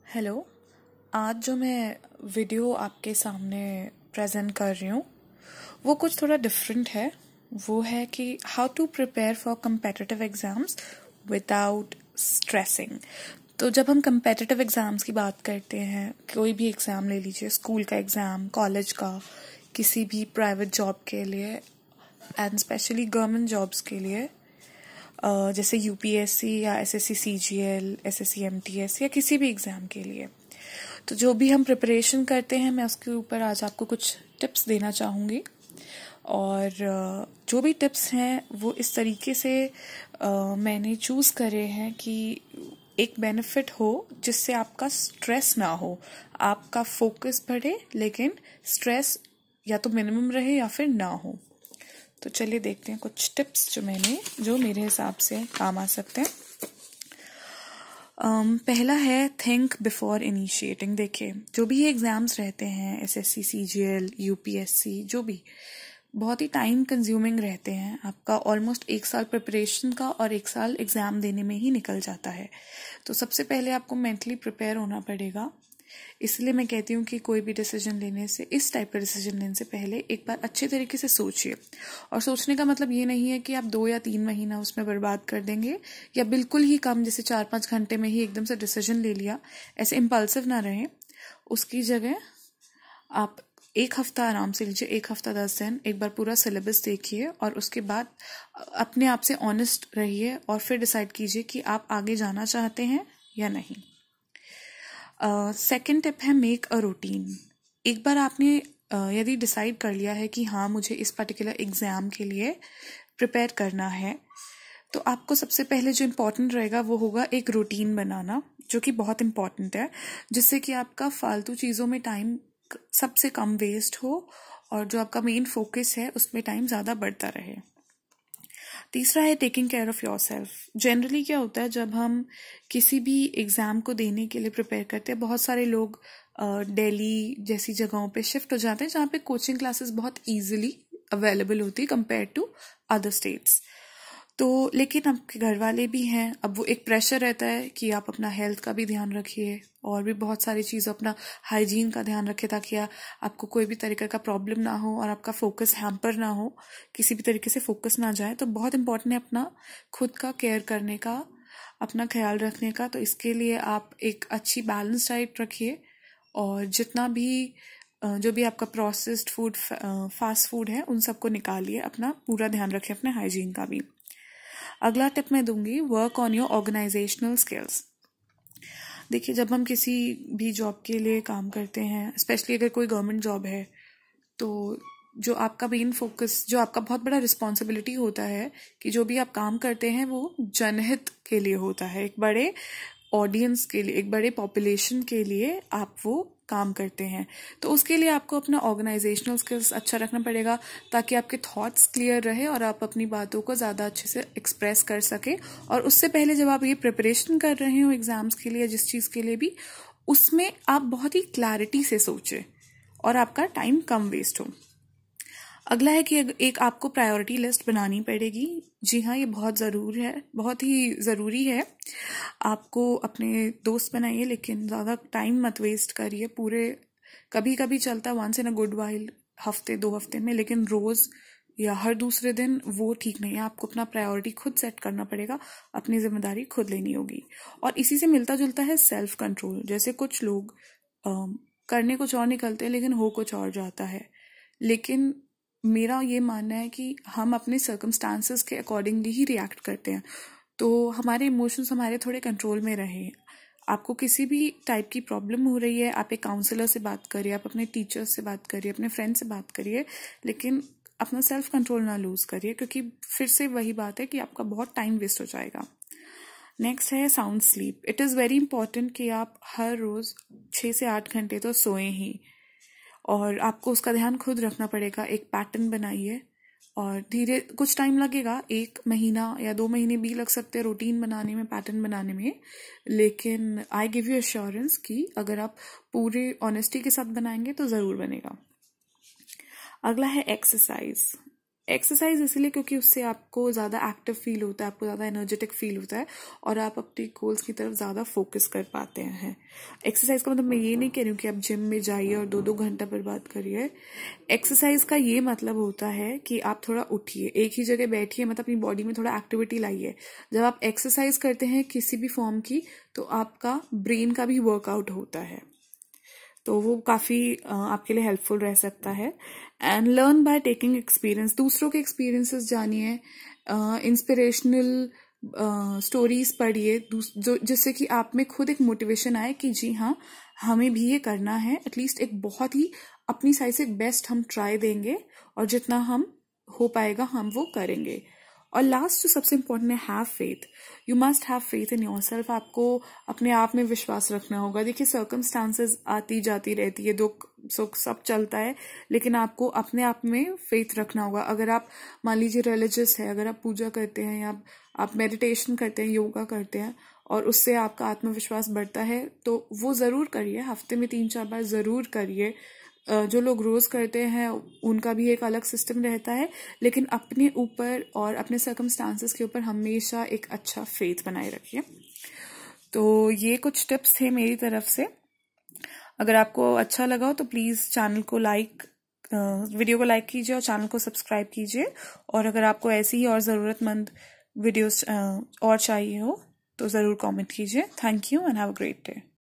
Hello. आज जो मैं वीडियो आपके सामने प्रेजेंट कर रही हूँ वो कुछ थोड़ा डिफरेंट है। वो है कि how to prepare for competitive exams without stressing. तो जब हम competitive एग्ज़ाम्स की बात करते हैं, कोई भी एग्ज़ाम ले लीजिए, स्कूल का एग्ज़ाम, कॉलेज का, किसी भी प्राइवेट जॉब के लिए एंड स्पेशली गवर्नमेंट जॉब्स के लिए, जैसे यूपीएससी या एसएससी सीजीएल, एसएससी एमटीएस या किसी भी एग्ज़ाम के लिए, तो जो भी हम प्रिपरेशन करते हैं मैं उसके ऊपर आज आपको कुछ टिप्स देना चाहूँगी। और जो भी टिप्स हैं वो इस तरीके से मैंने चूज़ करे हैं कि एक बेनिफिट हो जिससे आपका स्ट्रेस ना हो, आपका फोकस बढ़े लेकिन स्ट्रेस या तो मिनिमम रहे या फिर ना हो। तो चलिए देखते हैं कुछ टिप्स जो मेरे हिसाब से काम आ सकते हैं। पहला है थिंक बिफोर इनिशिएटिंग। देखिए, जो भी एग्ज़ाम्स रहते हैं, एसएससी सीजीएल, यूपीएससी, जो भी बहुत ही टाइम कंज्यूमिंग रहते हैं। आपका ऑलमोस्ट 1 साल प्रिपरेशन का और 1 साल एग्ज़ाम देने में ही निकल जाता है। तो सबसे पहले आपको मेंटली प्रिपेयर होना पड़ेगा। इसलिए मैं कहती हूँ कि कोई भी डिसीजन लेने से, इस टाइप का डिसीजन लेने से पहले एक बार अच्छे तरीके से सोचिए। और सोचने का मतलब ये नहीं है कि आप 2 या 3 महीना उसमें बर्बाद कर देंगे या बिल्कुल ही कम, जैसे 4-5 घंटे में ही एकदम से डिसीजन ले लिया। ऐसे इम्पल्सिव ना रहें। उसकी जगह आप 1 हफ्ता आराम से लीजिए, 1 हफ्ता 10 दिन, एक बार पूरा सिलेबस देखिए और उसके बाद अपने आप से ऑनेस्ट रहिए और फिर डिसाइड कीजिए कि आप आगे जाना चाहते हैं या नहीं। सेकेंड टिप है मेक अ रूटीन। एक बार आपने यदि डिसाइड कर लिया है कि हाँ मुझे इस पर्टिकुलर एग्ज़ाम के लिए प्रिपेयर करना है, तो आपको सबसे पहले जो इम्पोर्टेंट रहेगा वो होगा एक रूटीन बनाना, जो कि बहुत इम्पोर्टेंट है, जिससे कि आपका फालतू चीज़ों में टाइम सबसे कम वेस्ट हो और जो आपका मेन फोकस है उसमें टाइम ज़्यादा बढ़ता रहे। तीसरा है taking care of your self. Generally क्या होता है, जब हम किसी भी एग्ज़ाम को देने के लिए प्रिपेयर करते हैं, बहुत सारे लोग दिल्ली जैसी जगहों पे शिफ्ट हो जाते हैं जहाँ पे कोचिंग क्लासेस बहुत ईजिली अवेलेबल होती है कंपेयर टू अदर स्टेट्स। तो लेकिन आपके घर वाले भी हैं, अब वो एक प्रेशर रहता है कि आप अपना हेल्थ का भी ध्यान रखिए और भी बहुत सारी चीज़, अपना हाइजीन का ध्यान रखें ताकि आपको कोई भी तरीके का प्रॉब्लम ना हो और आपका फोकस हैम्पर ना हो, किसी भी तरीके से फोकस ना जाए। तो बहुत इंपॉर्टेंट है अपना खुद का केयर करने का, अपना ख्याल रखने का। तो इसके लिए आप एक अच्छी बैलेंस डाइट रखिए और जितना भी जो भी आपका प्रोसेस्ड फूड, फास्ट फूड है, उन सबको निकालिए। अपना पूरा ध्यान रखें अपने हाइजीन का भी। अगला टिप मैं दूंगी, work on your organisational skills. देखिए, जब हम किसी भी जॉब के लिए काम करते हैं, स्पेशली अगर कोई गवर्नमेंट जॉब है, तो जो आपका मेन फोकस, जो आपका बहुत बड़ा रिस्पॉन्सिबिलिटी होता है कि जो भी आप काम करते हैं वो जनहित के लिए होता है, एक बड़े ऑडियंस के लिए, एक बड़े पॉपुलेशन के लिए आप वो काम करते हैं। तो उसके लिए आपको अपना ऑर्गेनाइजेशनल स्किल्स अच्छा रखना पड़ेगा ताकि आपके थॉट्स क्लियर रहे और आप अपनी बातों को ज़्यादा अच्छे से एक्सप्रेस कर सके। और उससे पहले जब आप ये प्रिपरेशन कर रहे हो एग्ज़ाम्स के लिए, जिस चीज़ के लिए भी, उसमें आप बहुत ही क्लैरिटी से सोचें और आपका टाइम कम वेस्ट हो। अगला है कि एक आपको प्रायोरिटी लिस्ट बनानी पड़ेगी। जी हाँ, ये बहुत ही ज़रूरी है। आपको अपने दोस्त बनाइए लेकिन ज़्यादा टाइम मत वेस्ट करिए। पूरे, कभी कभी चलता once in a good while, हफ्ते 2 हफ्ते में, लेकिन रोज़ या हर दूसरे दिन वो ठीक नहीं है। आपको अपना प्रायोरिटी खुद सेट करना पड़ेगा, अपनी जिम्मेदारी खुद लेनी होगी। और इसी से मिलता जुलता है सेल्फ कंट्रोल। जैसे कुछ लोग करने कुछ और निकलते हैं लेकिन हो कुछ और जाता है। लेकिन मेरा ये मानना है कि हम अपने सर्कमस्टांसेस के अकॉर्डिंगली ही रिएक्ट करते हैं, तो हमारे इमोशंस हमारे थोड़े कंट्रोल में रहें। आपको किसी भी टाइप की प्रॉब्लम हो रही है, आप एक काउंसलर से बात करिए, आप अपने टीचर्स से बात करिए, अपने फ्रेंड से बात करिए, लेकिन अपना सेल्फ कंट्रोल ना लूज करिए, क्योंकि फिर से वही बात है कि आपका बहुत टाइम वेस्ट हो जाएगा। नेक्स्ट है sound sleep. It is very important कि आप हर रोज़ 6 से 8 घंटे तो सोएं ही, और आपको उसका ध्यान खुद रखना पड़ेगा। एक पैटर्न बनाइए और धीरे, कुछ टाइम लगेगा, 1 महीना या 2 महीने भी लग सकते हैं रूटीन बनाने में, पैटर्न बनाने में, लेकिन आई गिव यू एश्योरेंस कि अगर आप पूरे ऑनेस्टी के साथ बनाएंगे तो ज़रूर बनेगा। अगला है एक्सरसाइज। एक्सरसाइज इसलिए क्योंकि उससे आपको ज़्यादा एक्टिव फील होता है, आपको ज़्यादा एनर्जेटिक फील होता है और आप अपने गोल्स की तरफ ज़्यादा फोकस कर पाते हैं। एक्सरसाइज का मतलब मैं ये नहीं कह रही हूँ कि आप जिम में जाइए और 2-2 घंटा बर्बाद करिए। एक्सरसाइज का ये मतलब होता है कि आप थोड़ा उठिए, एक ही जगह बैठिए, मतलब अपनी बॉडी में थोड़ा एक्टिविटी लाइए। जब आप एक्सरसाइज करते हैं किसी भी फॉर्म की, तो आपका ब्रेन का भी वर्कआउट होता है, तो वो काफ़ी आपके लिए हेल्पफुल रह सकता है। And learn by taking experience, दूसरों के एक्सपीरियंसेस जानिए, इंस्पिरेशनल स्टोरीज पढ़िए जो जिससे कि आप में खुद एक मोटिवेशन आए कि जी हाँ, हमें भी ये करना है। एटलीस्ट एक बहुत ही अपनी साइड से बेस्ट हम ट्राई देंगे और जितना हम हो पाएगा हम वो करेंगे। और लास्ट जो सबसे इम्पोर्टेंट है, have faith. You must have faith in yourself. आपको अपने आप में विश्वास रखना होगा। देखिए, सर्कमस्टांसेस आती जाती रहती है, दुख सुख सब चलता है, लेकिन आपको अपने आप में फेथ रखना होगा। अगर आप मान लीजिए रिलीजियस है, अगर आप पूजा करते हैं या आप मेडिटेशन करते हैं, योगा करते हैं और उससे आपका आत्मविश्वास बढ़ता है, तो वो ज़रूर करिए, हफ्ते में 3-4 बार ज़रूर करिए। जो लोग रोज करते हैं उनका भी एक अलग सिस्टम रहता है, लेकिन अपने ऊपर और अपने सर्कमस्टांसेस के ऊपर हमेशा एक अच्छा फेथ बनाए रखिए। तो ये कुछ टिप्स थे मेरी तरफ से। अगर आपको अच्छा लगा हो तो प्लीज़ चैनल को वीडियो को लाइक कीजिए और चैनल को सब्सक्राइब कीजिए। और अगर आपको ऐसी ही और ज़रूरतमंद वीडियोस और चाहिए हो तो ज़रूर कमेंट कीजिए। Thank you and have a great day.